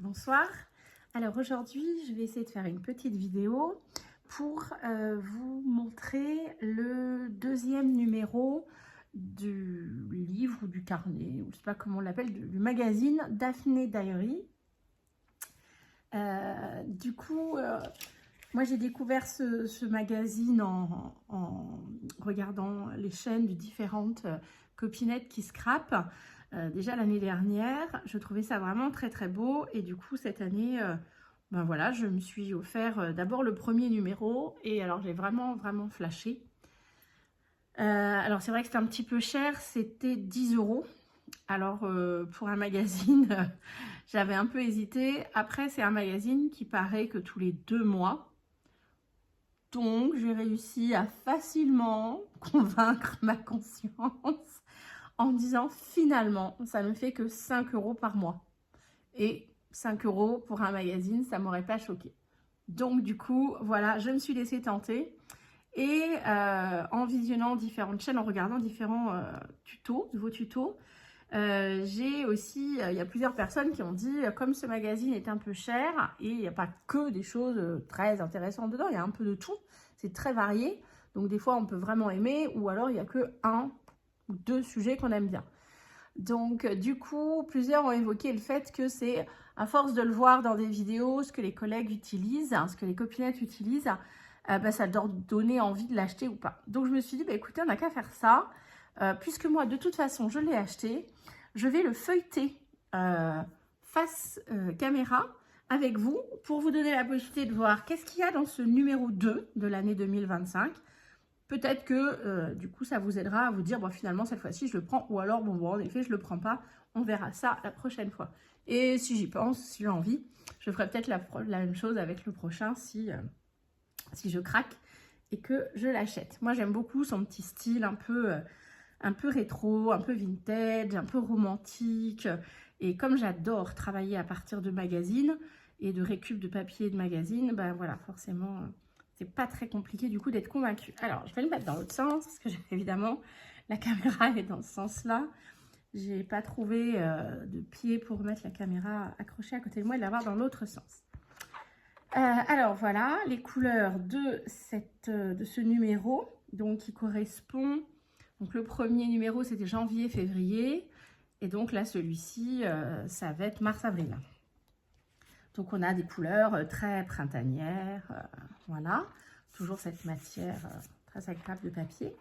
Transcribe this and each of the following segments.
Bonsoir. Alors aujourd'hui, je vais essayer de faire une petite vidéo pour vous montrer le deuxième numéro du livre ou du carnet, ou je ne sais pas comment on l'appelle, du magazine Daphné Diary. Moi j'ai découvert ce magazine en regardant les chaînes de différentes copinettes qui scrapent. Déjà l'année dernière, je trouvais ça vraiment très très beau, et du coup cette année, ben voilà, je me suis offert d'abord le premier numéro, et alors j'ai vraiment flashé. Alors c'est vrai que c'était un petit peu cher, c'était 10 €. Alors pour un magazine, j'avais un peu hésité. Après c'est un magazine qui paraît que tous les 2 mois. Donc, j'ai réussi à facilement convaincre ma conscience en me disant finalement, ça ne fait que 5 € par mois. Et 5 € pour un magazine, ça ne m'aurait pas choqué. Donc, du coup, voilà, je me suis laissée tenter. Et en visionnant différentes chaînes, en regardant différents nouveaux tutos, j'ai aussi, il y a plusieurs personnes qui ont dit, comme ce magazine est un peu cher, et il n'y a pas que des choses très intéressantes dedans, il y a un peu de tout, c'est très varié, donc des fois on peut vraiment aimer, ou alors il n'y a que un ou deux sujets qu'on aime bien. Donc du coup, plusieurs ont évoqué le fait que c'est, à force de le voir dans des vidéos, ce que les collègues utilisent, ce que les copinettes utilisent, ça leur donner envie de l'acheter ou pas. Donc je me suis dit, écoutez, on n'a qu'à faire ça. Puisque moi, de toute façon, je l'ai acheté, je vais le feuilleter face caméra avec vous pour vous donner la possibilité de voir qu'est-ce qu'il y a dans ce numéro 2 de l'année 2025. Peut-être que du coup, ça vous aidera à vous dire, bon, finalement, cette fois-ci, je le prends, ou alors, bon, en effet, je ne le prends pas. On verra ça la prochaine fois. Et si j'y pense, si j'ai envie, je ferai peut-être la même chose avec le prochain si je craque et que je l'achète. Moi, j'aime beaucoup son petit style un peu rétro, un peu vintage, un peu romantique. Et comme j'adore travailler à partir de magazines et de récup de papier et de magazines, ben voilà, forcément, c'est pas très compliqué du coup d'être convaincue. Alors, je vais le mettre dans l'autre sens, parce que évidemment, la caméra est dans ce sens-là. J'ai pas trouvé de pied pour mettre la caméra accrochée à côté de moi et l'avoir dans l'autre sens. Alors voilà, les couleurs de ce numéro, donc qui correspond. Donc le premier numéro, c'était janvier-février. Et donc là, celui-ci, ça va être mars-avril. Donc on a des couleurs très printanières. Voilà, toujours cette matière très agréable de papier.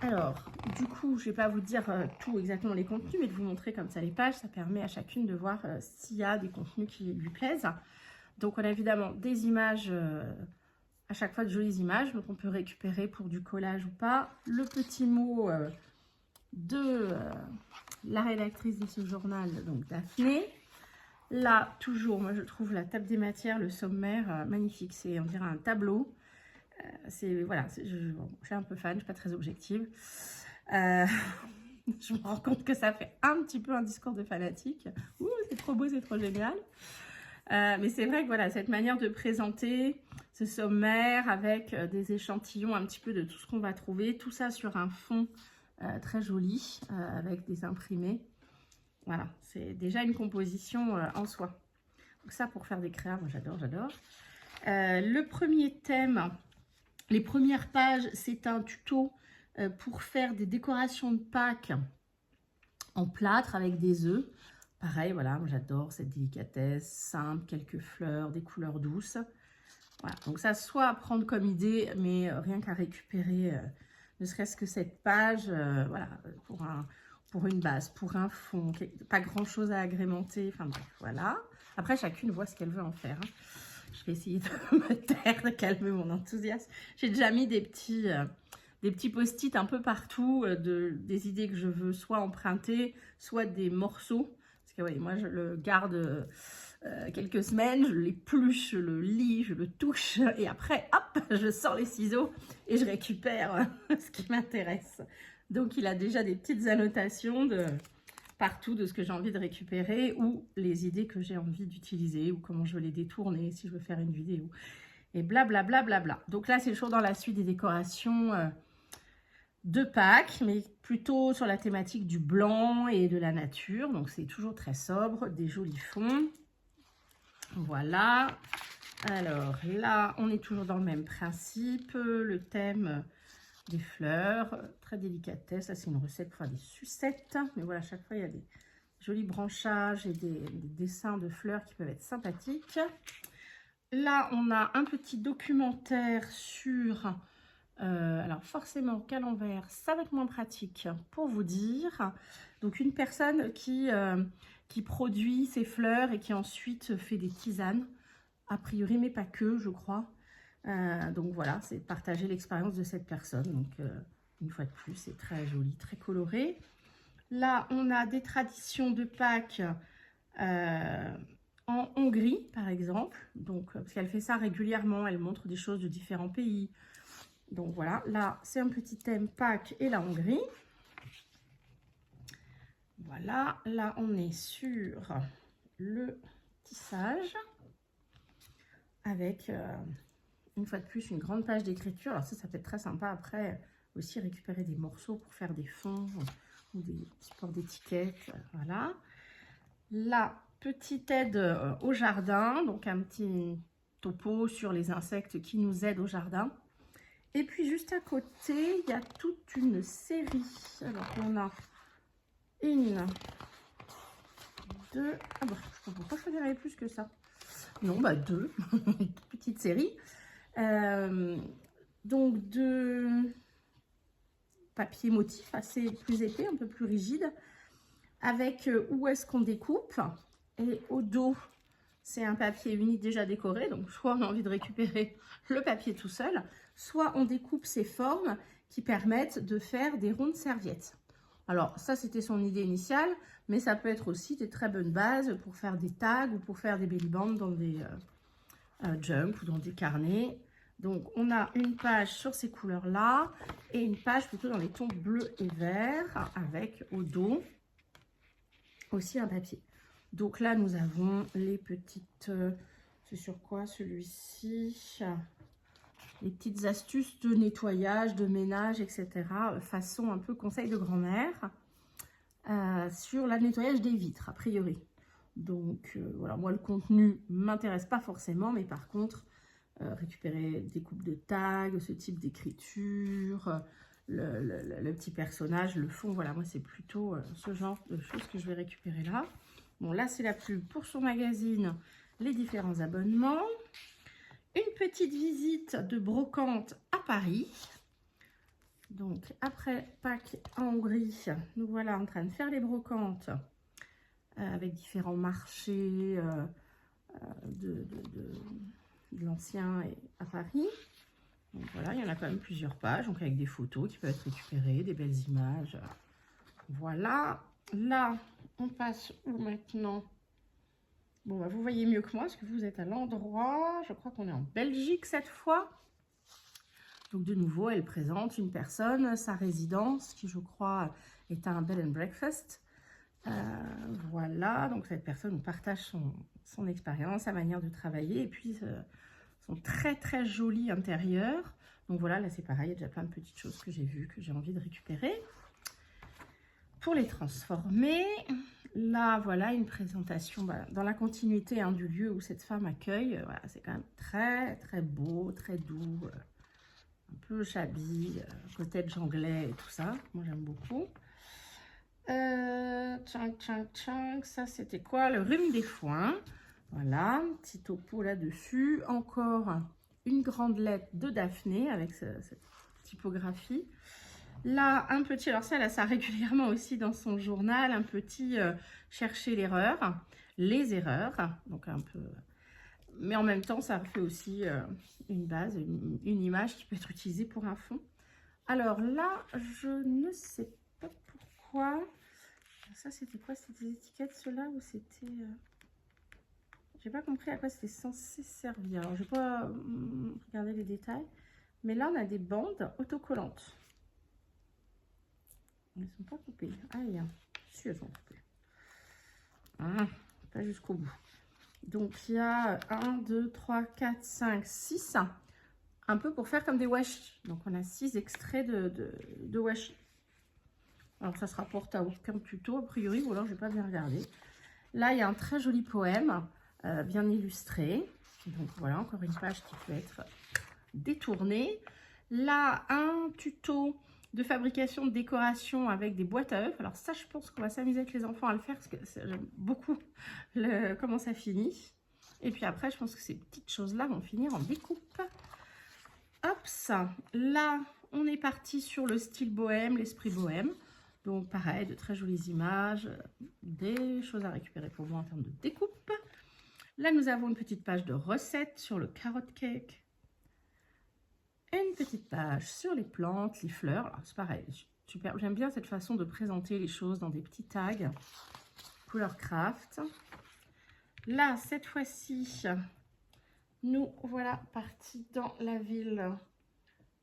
Alors, du coup, je ne vais pas vous dire tout exactement les contenus, mais de vous montrer comme ça les pages. Ça permet à chacune de voir s'il y a des contenus qui lui plaisent. Donc on a évidemment des images, à chaque fois de jolies images, donc on peut récupérer pour du collage ou pas. Le petit mot de la rédactrice de ce journal, donc Daphné. Là, toujours, moi je trouve la table des matières, le sommaire, magnifique. C'est, on dirait un tableau. Voilà, je suis un peu fan, je ne suis pas très objective. Je me rends compte que ça fait un petit peu un discours de fanatique. Ouh, c'est trop beau, c'est trop génial. Mais c'est vrai que voilà, cette manière de présenter ce sommaire avec des échantillons un petit peu de tout ce qu'on va trouver, tout ça sur un fond très joli avec des imprimés. Voilà, c'est déjà une composition en soi. Donc ça, pour faire des créas, moi j'adore, j'adore. Le premier thème, les premières pages, c'est un tuto pour faire des décorations de Pâques en plâtre avec des œufs. Pareil, voilà, moi j'adore cette délicatesse, simple, quelques fleurs, des couleurs douces. Voilà, donc ça, soit à prendre comme idée, mais rien qu'à récupérer, ne serait-ce que cette page, voilà, pour une base, pour un fond, pas grand-chose à agrémenter, enfin bref, voilà. Après, chacune voit ce qu'elle veut en faire. Hein. Je vais essayer de me taire, de calmer mon enthousiasme. J'ai déjà mis des petits post-it un peu partout, des idées que je veux soit emprunter, soit des morceaux. Parce que oui, moi je le garde quelques semaines, je l'épluche, je le lis, je le touche, et après, hop, je sors les ciseaux et je récupère ce qui m'intéresse. Donc il a déjà des petites annotations partout de ce que j'ai envie de récupérer, ou les idées que j'ai envie d'utiliser, ou comment je veux les détourner si je veux faire une vidéo, et blablabla. Bla, bla, bla. Donc là, c'est toujours dans la suite des décorations de Pâques, mais plutôt sur la thématique du blanc et de la nature. Donc c'est toujours très sobre, des jolis fonds. Voilà. Alors là, on est toujours dans le même principe. Le thème des fleurs, très délicatesse. Ça, c'est une recette pour faire des sucettes. Mais voilà, à chaque fois, il y a des jolis branchages et des dessins de fleurs qui peuvent être sympathiques. Là, on a un petit documentaire sur... alors forcément, qu'à l'envers, ça va être moins pratique pour vous dire. Donc, une personne qui produit ses fleurs et qui ensuite fait des tisanes. A priori, mais pas que, je crois. Donc voilà, c'est partager l'expérience de cette personne. Donc une fois de plus, c'est très joli, très coloré. Là, on a des traditions de Pâques en Hongrie, par exemple. Donc, parce qu'elle fait ça régulièrement, elle montre des choses de différents pays. Donc voilà, là, c'est un petit thème Pâques et la Hongrie. Voilà, là, on est sur le tissage avec... une fois de plus, une grande page d'écriture. Alors ça peut être très sympa après aussi récupérer des morceaux pour faire des fonds ou des supports d'étiquettes. Voilà. La petite aide au jardin, donc un petit topo sur les insectes qui nous aident au jardin. Et puis juste à côté, il y a toute une série. Alors on a une, deux, ah bah, je sais pas pourquoi je dirais plus que ça. Non, bah deux, une petite série. Donc de papier motif assez plus épais, un peu plus rigide, avec où est-ce qu'on découpe. Et au dos, c'est un papier unique déjà décoré, donc soit on a envie de récupérer le papier tout seul, soit on découpe ces formes qui permettent de faire des rondes serviettes. Alors ça, c'était son idée initiale, mais ça peut être aussi des très bonnes bases pour faire des tags ou pour faire des belly bands dans des junk ou dans des carnets. Donc, on a une page sur ces couleurs-là et une page plutôt dans les tons bleus et verts avec au dos aussi un papier. Donc là, nous avons les petites... c'est sur quoi celui-ci? Les petites astuces de nettoyage, de ménage, etc. Façon un peu conseil de grand-mère sur le nettoyage des vitres, a priori. Donc, voilà, moi, le contenu ne m'intéresse pas forcément, mais par contre... récupérer des coupes de tags, ce type d'écriture, le petit personnage, le fond, voilà, moi c'est plutôt ce genre de choses que je vais récupérer là. Bon, là c'est la pub pour son magazine, les différents abonnements. Une petite visite de brocante à Paris. Donc après Pâques en Hongrie, nous voilà en train de faire les brocantes avec différents marchés de l'ancien à Paris. Donc voilà, il y en a quand même plusieurs pages, donc avec des photos qui peuvent être récupérées, des belles images. Voilà. Là, on passe où maintenant? Bon, bah, vous voyez mieux que moi, parce que vous êtes à l'endroit. Je crois qu'on est en Belgique cette fois. Donc de nouveau, elle présente une personne, sa résidence, qui je crois est un bed and breakfast. Voilà, donc cette personne nous partage son expérience, sa manière de travailler, et puis son très très joli intérieur. Donc voilà, là c'est pareil, il y a déjà plein de petites choses que j'ai vues, que j'ai envie de récupérer pour les transformer. Là, voilà une présentation dans la continuité du lieu où cette femme accueille. Voilà, c'est quand même très très beau, très doux, un peu shabby, cottage anglais et tout ça. Moi j'aime beaucoup. Ça c'était quoi? Le rhume des foins. Voilà, petit topo là-dessus. Encore une grande lettre de Daphné avec cette typographie. Là, un petit, alors ça, elle a ça régulièrement aussi dans son journal, un petit chercher l'erreur, les erreurs. Donc un peu... Mais en même temps, ça fait aussi une base, une image qui peut être utilisée pour un fond. Alors là, je ne sais pas pourquoi. Ça, c'était quoi? C'était des étiquettes, ceux-là, ou c'était... J'ai pas compris à quoi c'était censé servir. Alors, je vais pas regarder les détails. Mais là, on a des bandes autocollantes. Elles ne sont pas coupées. Ah, il y a... Si, elles sont coupées. Ah, pas jusqu'au bout. Donc, il y a 1, 2, 3, 4, 5, 6. Un peu pour faire comme des washi. Donc, on a 6 extraits de washi. Alors, ça se rapporte à aucun tuto, a priori, ou alors je n'ai pas bien regardé. Là, il y a un très joli poème bien illustrée. Donc voilà, encore une page qui peut être détournée. Là, un tuto de fabrication de décoration avec des boîtes à œufs. Alors ça, je pense qu'on va s'amuser avec les enfants à le faire parce que j'aime beaucoup comment ça finit. Et puis après, je pense que ces petites choses-là vont finir en découpe. Hop, ça. Là, on est parti sur le style bohème, l'esprit bohème. Donc pareil, de très jolies images, des choses à récupérer pour vous en termes de découpe. Là, nous avons une petite page de recettes sur le carrot cake. Une petite page sur les plantes, les fleurs. C'est pareil, super. J'aime bien cette façon de présenter les choses dans des petits tags couleur craft. Là, cette fois-ci, nous voilà partis dans la ville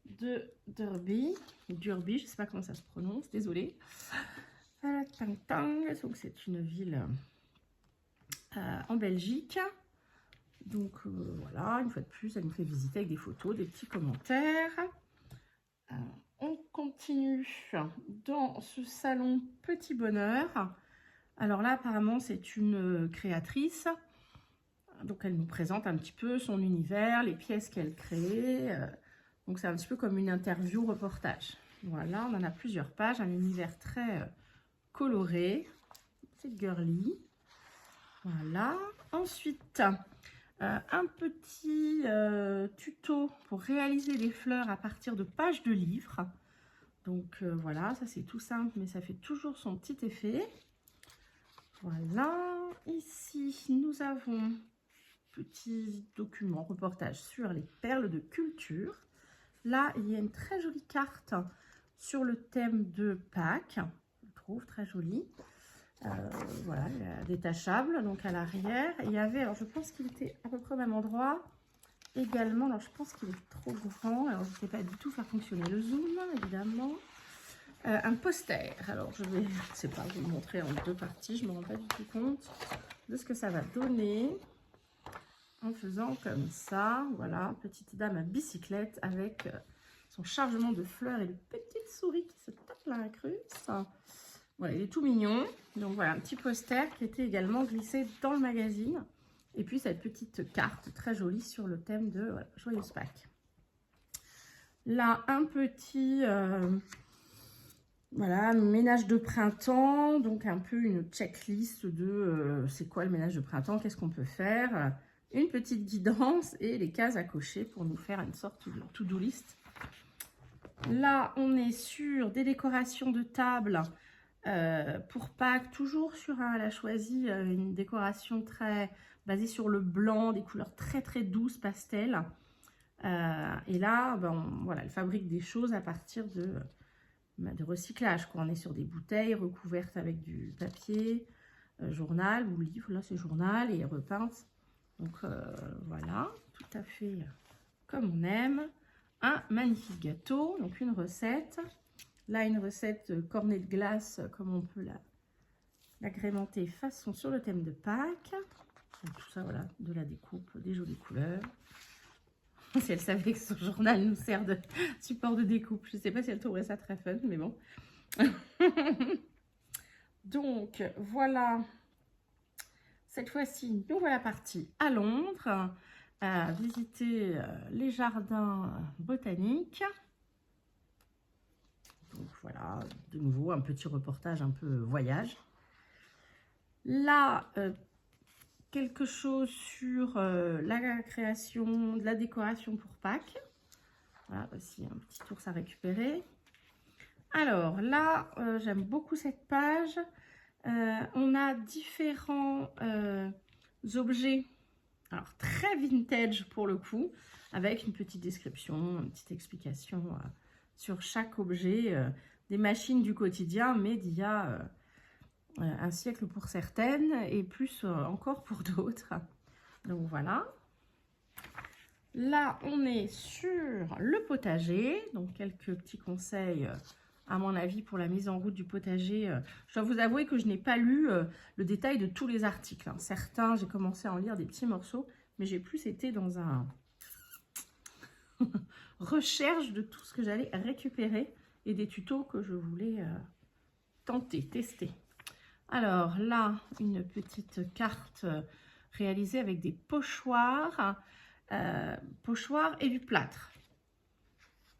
de Derby. Derby, je ne sais pas comment ça se prononce, désolée. Donc, c'est une ville en Belgique. Donc voilà, une fois de plus, elle nous fait visiter avec des photos, des petits commentaires. On continue dans ce salon Petit Bonheur. Alors là, apparemment, c'est une créatrice. Donc elle nous présente un petit peu son univers, les pièces qu'elle crée. Donc c'est un petit peu comme une interview reportage. Voilà, on en a plusieurs pages, un univers très coloré. C'est girly. Voilà. Ensuite, un petit tuto pour réaliser des fleurs à partir de pages de livres. Donc voilà, ça c'est tout simple, mais ça fait toujours son petit effet. Voilà. Ici, nous avons petit document, reportage sur les perles de culture. Là, il y a une très jolie carte sur le thème de Pâques. Je trouve très jolie. Voilà, détachable, donc à l'arrière. Il y avait, alors je pense qu'il était à peu près au même endroit également. Alors je pense qu'il est trop grand, alors je ne sais pas du tout faire fonctionner le zoom, évidemment. Un poster, alors je vais, je sais pas, vous le montrer en deux parties, je ne me rends pas du tout compte de ce que ça va donner. En faisant comme ça, voilà, petite dame à bicyclette avec son chargement de fleurs et de petites souris qui se tapent l'incruste. Voilà, il est tout mignon. Donc voilà, un petit poster qui était également glissé dans le magazine. Et puis cette petite carte très jolie sur le thème de voilà, Joyeuse Pâques. Là, un petit voilà, ménage de printemps. Donc un peu une checklist de c'est quoi le ménage de printemps, qu'est-ce qu'on peut faire. Une petite guidance et les cases à cocher pour nous faire une sorte de to-do list. Là, on est sur des décorations de table. Pour Pâques, toujours sur elle a choisi une décoration très basée sur le blanc, des couleurs très très douces, pastel. Et là, ben, voilà, elle fabrique des choses à partir de recyclage, quoi. On est sur des bouteilles recouvertes avec du papier, journal ou livre, là c'est journal et repeintes. Donc voilà, tout à fait comme on aime. Un magnifique gâteau, donc une recette. Là, une recette cornet de glace, comme on peut l'agrémenter façon sur le thème de Pâques. Donc, tout ça, voilà, de la découpe, des jolies couleurs. Si elle savait que son journal nous sert de support de découpe, je ne sais pas si elle trouverait ça très fun, mais bon. Donc, voilà. Cette fois-ci, nous voilà partis à Londres, à visiter les jardins botaniques. Donc voilà, de nouveau, un petit reportage un peu voyage. Là, quelque chose sur la création de la décoration pour Pâques. Voilà, aussi un petit ours à récupérer. Alors là, j'aime beaucoup cette page. On a différents objets, alors très vintage pour le coup, avec une petite description, une petite explication sur chaque objet, des machines du quotidien, mais d'il y a un siècle pour certaines et plus encore pour d'autres. Donc voilà. Là, on est sur le potager, donc quelques petits conseils à mon avis pour la mise en route du potager. Je dois vous avouer que je n'ai pas lu le détail de tous les articles. Hein. Certains, j'ai commencé à en lire des petits morceaux, mais j'ai plus été dans un recherche de tout ce que j'allais récupérer et des tutos que je voulais tester. Alors là, une petite carte réalisé avec des pochoirs, pochoirs et du plâtre.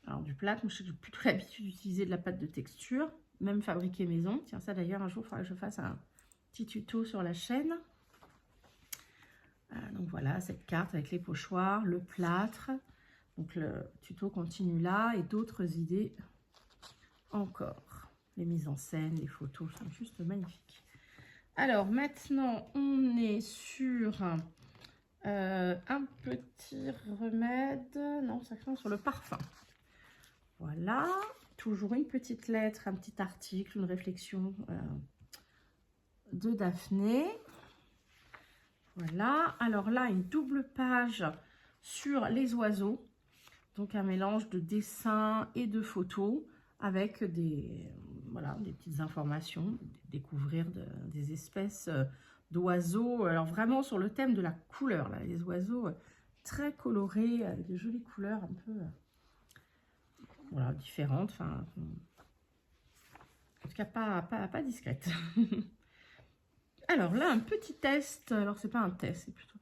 Alors du plâtre, moi je sais que j'ai plutôt l'habitude d'utiliser de la pâte de texture, même fabriquée maison. Tiens, ça d'ailleurs un jour il faudra que je fasse un petit tuto sur la chaîne. Donc voilà, cette carte avec les pochoirs, le plâtre. Donc le tuto continue là et d'autres idées encore. Les mises en scène, les photos sont juste magnifiques. Alors maintenant, on est sur un petit remède. Non, ça craint sur le parfum. Voilà, toujours une petite lettre, un petit article, une réflexion de Daphné. Voilà, alors là, une double page sur les oiseaux. Donc un mélange de dessins et de photos avec des, voilà, des petites informations, découvrir des espèces d'oiseaux. Alors vraiment sur le thème de la couleur, là, les oiseaux très colorés, avec de jolies couleurs un peu voilà, différentes. Enfin, en tout cas pas discrètes. Alors là, un petit test. Alors c'est pas un test, c'est plutôt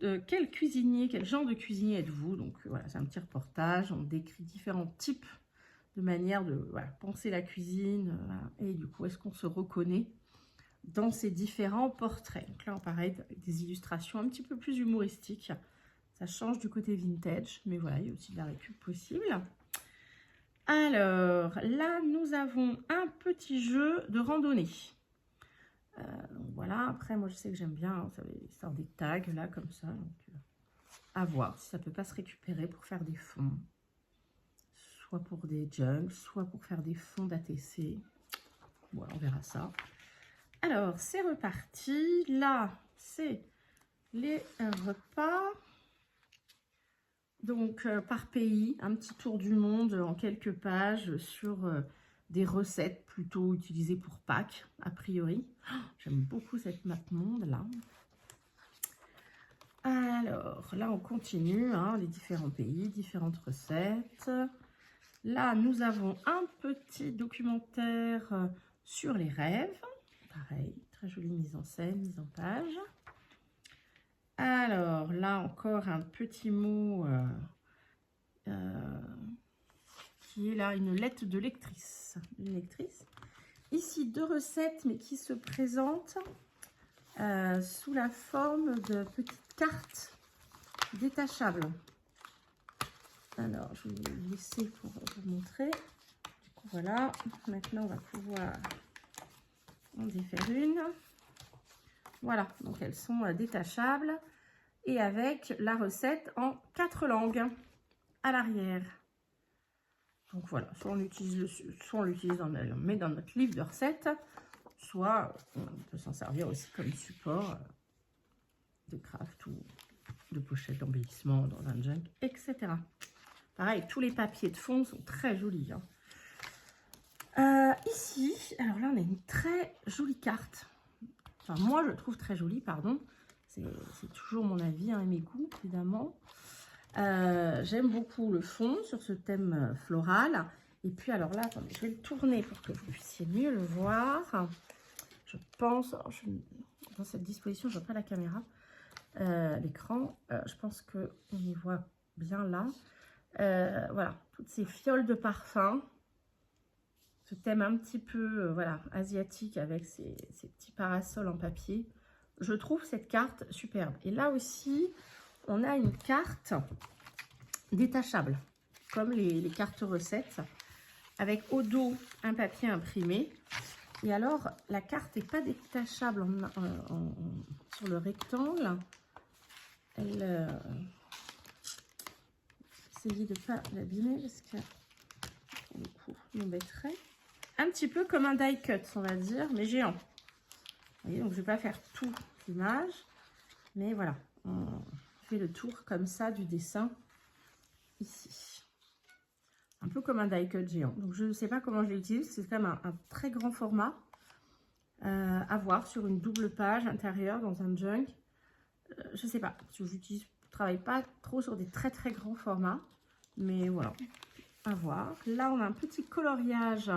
de quel cuisinier, quel genre de cuisinier êtes-vous? Donc voilà, c'est un petit reportage, on décrit différents types de manières de voilà, penser la cuisine, et du coup, est-ce qu'on se reconnaît dans ces différents portraits? Donc là, pareil, avec des illustrations un petit peu plus humoristiques, ça change du côté vintage, mais voilà, il y a aussi de la récup possible. Alors, là, nous avons un petit jeu de randonnée. Donc voilà, après moi je sais que j'aime bien, vous savez, l'histoire des tags là comme ça, donc à voir si ça peut pas se récupérer pour faire des fonds, soit pour des jugs, soit pour faire des fonds d'ATC. Voilà, on verra ça. Alors c'est reparti, là c'est les repas, donc par pays, un petit tour du monde en quelques pages sur des recettes plutôt utilisées pour Pâques, a priori. Oh, j'aime beaucoup cette map monde là. Alors, là on continue, hein, les différents pays, différentes recettes. Là, nous avons un petit documentaire sur les rêves. Pareil, très jolie mise en scène, mise en page. Alors, là encore un petit mot qui est là, une lettre de lectrice. Une lectrice. Ici, deux recettes, mais qui se présentent sous la forme de petites cartes détachables. Alors, je vais vous laisser pour vous montrer. Du coup, voilà. Maintenant, on va pouvoir en défaire une. Voilà. Donc, elles sont détachables et avec la recette en 4 langues à l'arrière. Donc voilà, soit on l'utilise dans notre livre de recettes, soit on peut s'en servir aussi comme support de craft ou de pochette d'embellissement dans un junk, etc. Pareil, tous les papiers de fond sont très jolis. Hein. Ici, alors là, on a une très jolie carte. Enfin, moi, je trouve très jolie, pardon. C'est toujours mon avis hein, et mes goûts, évidemment. J'aime beaucoup le fond sur ce thème floral. Et puis alors là, attendez, je vais le tourner pour que vous puissiez mieux le voir. Je pense, alors dans cette disposition, je n'ai pas la caméra, l'écran. Je pense qu'on y voit bien là. Voilà, toutes ces fioles de parfum. Ce thème un petit peu voilà, asiatique avec ces petits parasols en papier. Je trouve cette carte superbe. Et là aussi, on a une carte détachable, comme les cartes recettes, avec au dos un papier imprimé. Et alors, la carte n'est pas détachable sur le rectangle. Elle essayer de ne pas l'abîmer parce que du coup, m'embêterait. Un petit peu comme un die cut, on va dire, mais géant. Vous voyez, donc je ne vais pas faire toute l'image, mais voilà, on fait le tour comme ça du dessin ici. Un peu comme un die cut géant. Donc je ne sais pas comment je l'utilise, c'est quand même un très grand format à voir sur une double page intérieure dans un junk. Je ne sais pas, je ne travaille pas trop sur des très grands formats, mais voilà, à voir. Là, on a un petit coloriage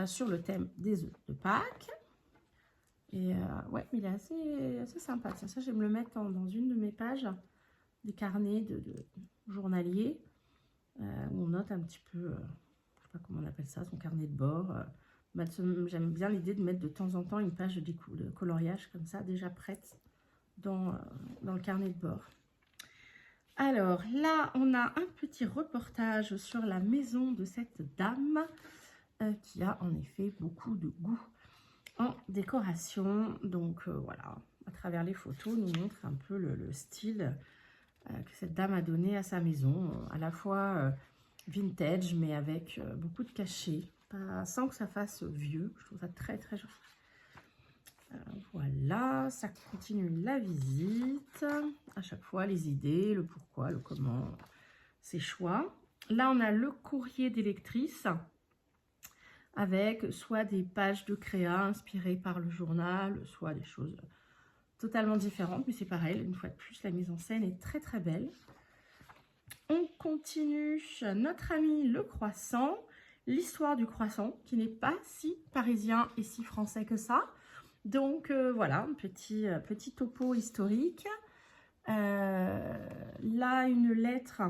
sur le thème des œufs de Pâques. Et ouais, il est assez sympa. Tiens, ça, je vais me le mettre dans une de mes pages, des carnets de journaliers, où on note un petit peu, je sais pas comment on appelle ça, son carnet de bord. J'aime bien l'idée de mettre de temps en temps une page de coloriage comme ça, déjà prête dans le carnet de bord. Alors là, on a un petit reportage sur la maison de cette dame qui a en effet beaucoup de goût en décoration. Donc voilà, à travers les photos, nous montre un peu le style que cette dame a donné à sa maison, à la fois vintage, mais avec beaucoup de cachets, sans que ça fasse vieux. Je trouve ça très très joli. Voilà, ça continue la visite. À chaque fois, les idées, le pourquoi, le comment, ses choix. Là, on a le courrier des lectrices avec soit des pages de créa inspirées par le journal, soit des choses totalement différentes. Mais c'est pareil, une fois de plus, la mise en scène est très très belle. On continue notre ami le croissant, l'histoire du croissant qui n'est pas si parisien et si français que ça. Donc voilà, un petit topo historique. Là, une lettre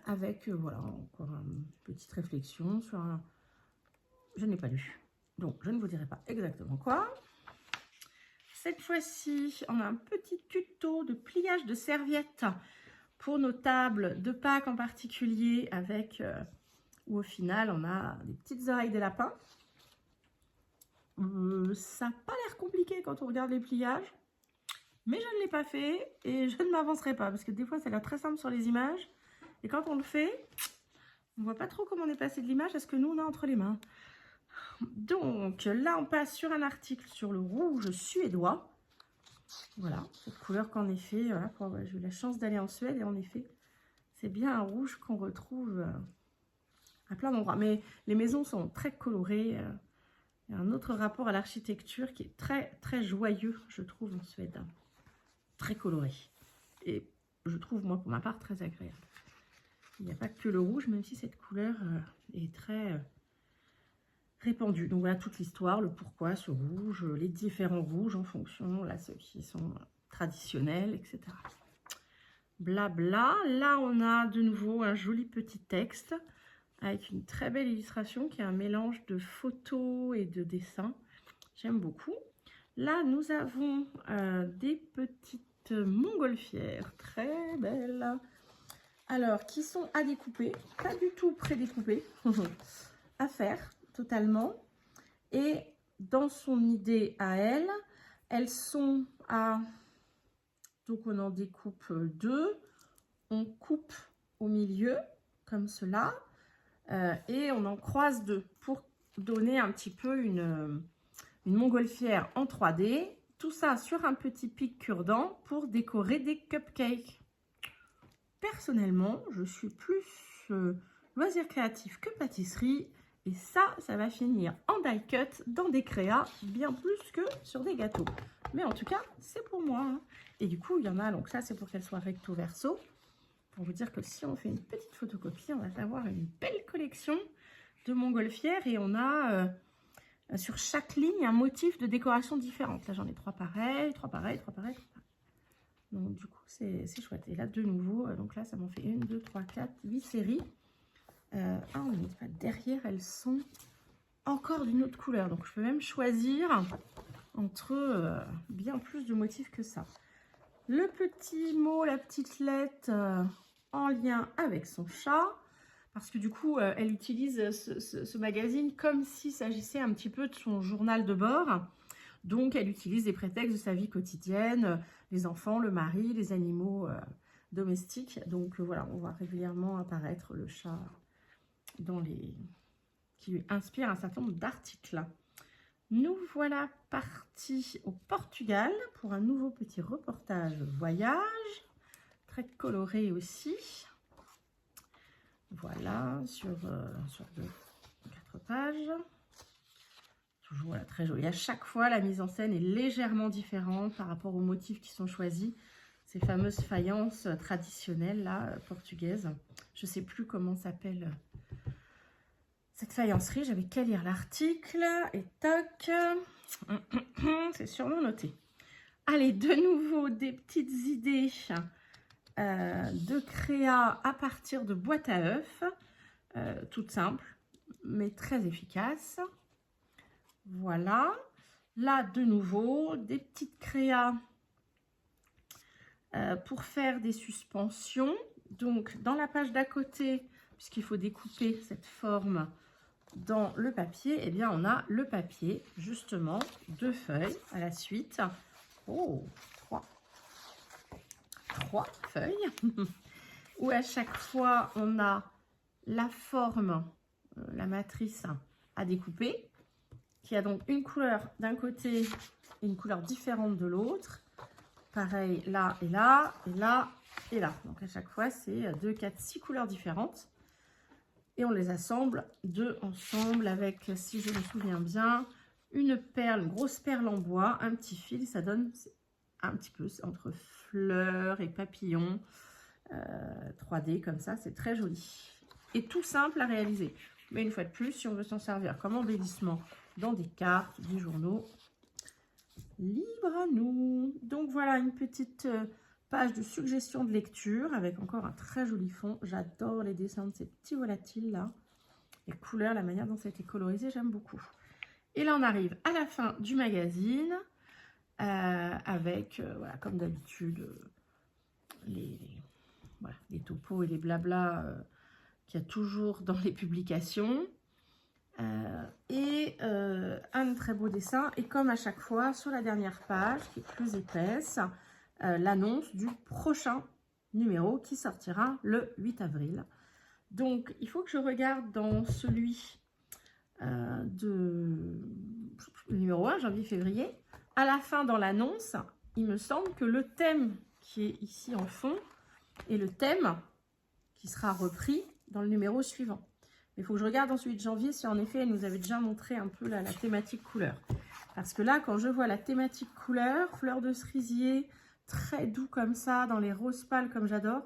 avec voilà, encore une petite réflexion sur un... Je n'ai pas lu, donc je ne vous dirai pas exactement quoi. Cette fois-ci, on a un petit tuto de pliage de serviettes pour nos tables de Pâques en particulier, avec où au final on a des petites oreilles de lapin. Ça n'a pas l'air compliqué quand on regarde les pliages, mais je ne l'ai pas fait et je ne m'avancerai pas parce que des fois ça a l'air très simple sur les images et quand on le fait, on ne voit pas trop comment on est passé de l'image à ce que nous on a entre les mains. Donc là on passe sur un article sur le rouge suédois. Voilà, cette couleur qu'en effet, voilà, j'ai eu la chance d'aller en Suède et en effet, c'est bien un rouge qu'on retrouve à plein d'endroits. Mais les maisons sont très colorées. Il y a un autre rapport à l'architecture qui est très très joyeux, je trouve, en Suède. Très coloré. Et je trouve, moi, pour ma part, très agréable. Il n'y a pas que le rouge, même si cette couleur est très répandue. Donc voilà toute l'histoire, le pourquoi, ce rouge, les différents rouges en fonction, là, ceux qui sont traditionnels, etc. Blabla. Là, on a de nouveau un joli petit texte avec une très belle illustration qui est un mélange de photos et de dessins. J'aime beaucoup. Là, nous avons des petites montgolfières très belles. Alors, qui sont à découper, pas du tout pré-découpées, à faire totalement. Et dans son idée à elle, elles sont à... Donc, on en découpe deux. On coupe au milieu, comme cela. Et on en croise deux pour donner un petit peu une montgolfière en 3D. Tout ça sur un petit pic cure-dent pour décorer des cupcakes. Personnellement, je suis plus loisir créatif que pâtisserie. Et ça va finir en die cut dans des créas bien plus que sur des gâteaux. Mais en tout cas, c'est pour moi. Hein. Et du coup, il y en a, donc ça c'est pour qu'elle soit recto verso. Pour vous dire que si on fait une petite photocopie, on va avoir une belle collection de montgolfières et on a sur chaque ligne un motif de décoration différente. Là, j'en ai 3 pareils, 3 pareils, 3 pareils, 3 pareils. Donc, du coup, c'est chouette. Et là, de nouveau, donc là, ça m'en fait 1, 2, 3, 4, 8 séries. Derrière, elles sont encore d'une autre couleur. Donc, je peux même choisir entre bien plus de motifs que ça. Le petit mot, la petite lettre en lien avec son chat. Parce que du coup, elle utilise ce magazine comme s'il s'agissait un petit peu de son journal de bord. Donc, elle utilise des prétextes de sa vie quotidienne, les enfants, le mari, les animaux domestiques. Donc, voilà, on voit régulièrement apparaître le chat qui lui inspire un certain nombre d'articles. Nous voilà partis au Portugal pour un nouveau petit reportage voyage, très coloré aussi. Voilà, sur 4 pages. Toujours voilà, très joli. À chaque fois, la mise en scène est légèrement différente par rapport aux motifs qui sont choisis. Ces fameuses faïences traditionnelles là, portugaises. Je ne sais plus comment s'appelle cette faïencerie, j'avais qu'à lire l'article et toc, c'est sûrement noté. Allez, de nouveau, des petites idées de créa à partir de boîtes à œufs, toutes simples, mais très efficaces. Voilà. Là, de nouveau, des petites créas pour faire des suspensions. Donc, dans la page d'à côté, puisqu'il faut découper cette forme dans le papier, eh bien, on a le papier, justement, 2 feuilles à la suite. Oh, 3 feuilles, où à chaque fois, on a la forme, la matrice à découper, qui a donc une couleur d'un côté et une couleur différente de l'autre. Pareil, là et là, et là et là. Donc, à chaque fois, c'est 2, 4, 6 couleurs différentes. Et on les assemble 2 ensemble avec, si je me souviens bien, une perle, une grosse perle en bois, un petit fil. Ça donne un petit peu entre fleurs et papillons. 3D comme ça, c'est très joli. Et tout simple à réaliser. Mais une fois de plus, si on veut s'en servir comme embellissement dans des cartes, des journaux, libre à nous. Donc voilà une petite page de suggestions de lecture avec encore un très joli fond. J'adore les dessins de ces petits volatiles là. Les couleurs, la manière dont ça a été colorisé, j'aime beaucoup. Et là, on arrive à la fin du magazine avec, voilà, comme d'habitude, voilà, les topos et les blablas qu'il y a toujours dans les publications. Et un très beau dessin. Et comme à chaque fois, sur la dernière page, qui est plus épaisse, l'annonce du prochain numéro qui sortira le 8 avril. Donc, il faut que je regarde dans celui de numéro 1, janvier-février. À la fin, dans l'annonce, il me semble que le thème qui est ici en fond est le thème qui sera repris dans le numéro suivant. Il faut que je regarde ensuite janvier si en effet elle nous avait déjà montré un peu la thématique couleur. Parce que là, quand je vois la thématique couleur, fleurs de cerisier, très doux comme ça, dans les roses pâles comme j'adore,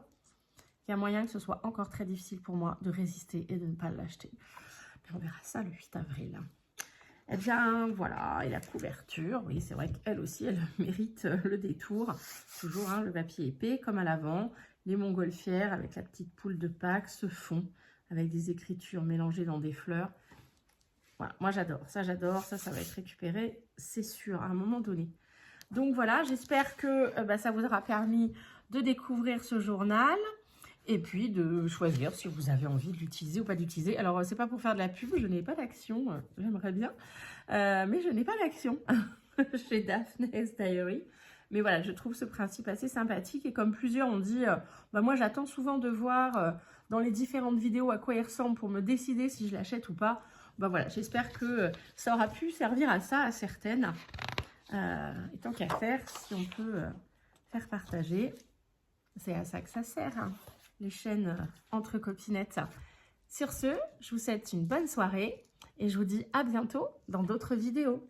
il y a moyen que ce soit encore très difficile pour moi de résister et de ne pas l'acheter. On verra ça le 8 avril. Eh bien, voilà, et la couverture, oui, c'est vrai qu'elle aussi, elle mérite le détour. Toujours hein, le papier épais, comme à l'avant, les montgolfières avec la petite poule de Pâques, ce fond avec des écritures mélangées dans des fleurs. Voilà, moi j'adore, ça va être récupéré, c'est sûr, à un moment donné. Donc voilà, j'espère que ça vous aura permis de découvrir ce journal et puis de choisir si vous avez envie de l'utiliser ou pas d'utiliser. Alors, c'est pas pour faire de la pub, je n'ai pas d'action, j'aimerais bien, mais je n'ai pas d'action chez Daphne's Diary. Mais voilà, je trouve ce principe assez sympathique et comme plusieurs ont dit, moi j'attends souvent de voir dans les différentes vidéos à quoi il ressemble pour me décider si je l'achète ou pas. Voilà, j'espère que ça aura pu servir à ça, à certaines. Et tant qu'à faire, si on peut faire partager, c'est à ça que ça sert, hein, les chaînes entre copinettes. Sur ce, je vous souhaite une bonne soirée et je vous dis à bientôt dans d'autres vidéos.